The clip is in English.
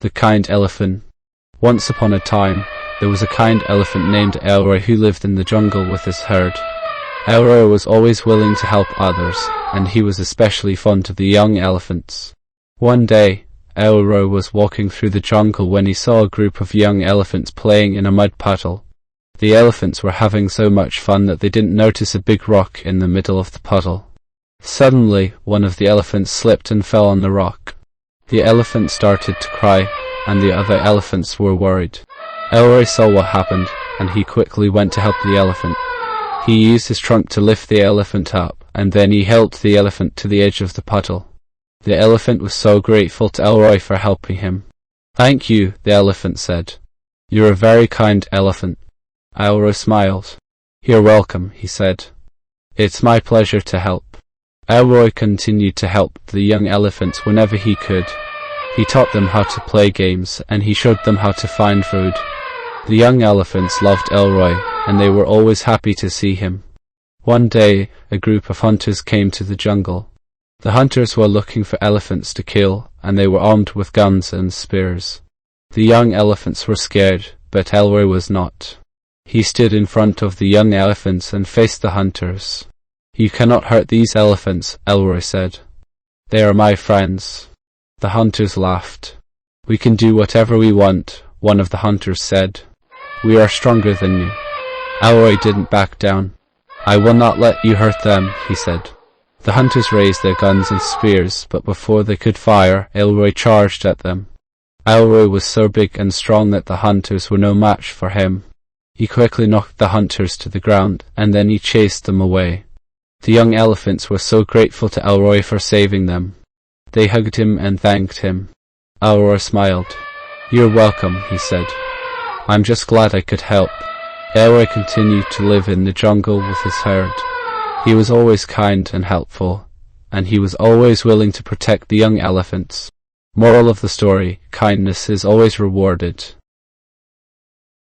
The Kind Elephant. Once upon a time, there was a kind elephant named Elroy who lived in the jungle with his herd. Elroy was always willing to help others, and he was especially fond of the young elephants. One day, Elroy was walking through the jungle when he saw a group of young elephants playing in a mud puddle. The elephants were having so much fun that they didn't notice a big rock in the middle of the puddle. Suddenly, one of the elephants slipped and fell on the rock. The elephant started to cry, and the other elephants were worried. Elroy saw what happened, and he quickly went to help the elephant. He used his trunk to lift the elephant up, and then he helped the elephant to the edge of the puddle. The elephant was so grateful to Elroy for helping him. "Thank you," the elephant said. "You're a very kind elephant." Elroy smiled. "You're welcome," he said. "It's my pleasure to help." Elroy continued to help the young elephants whenever he could. He taught them how to play games, and he showed them how to find food. The young elephants loved Elroy, and they were always happy to see him. One day, a group of hunters came to the jungle. The hunters were looking for elephants to kill, and they were armed with guns and spears. The young elephants were scared, but Elroy was not. He stood in front of the young elephants and faced the hunters. "You cannot hurt these elephants," Elroy said. "They are my friends." The hunters laughed. "We can do whatever we want," one of the hunters said. "We are stronger than you." Elroy didn't back down. "I will not let you hurt them," he said. The hunters raised their guns and spears, but before they could fire, Elroy charged at them. Elroy was so big and strong that the hunters were no match for him. He quickly knocked the hunters to the ground, and then he chased them away. The young elephants were so grateful to Elroy for saving them. They hugged him and thanked him. Elroy smiled. "You're welcome," he said. "I'm just glad I could help." Elroy continued to live in the jungle with his herd. He was always kind and helpful, and he was always willing to protect the young elephants. Moral of the story: kindness is always rewarded.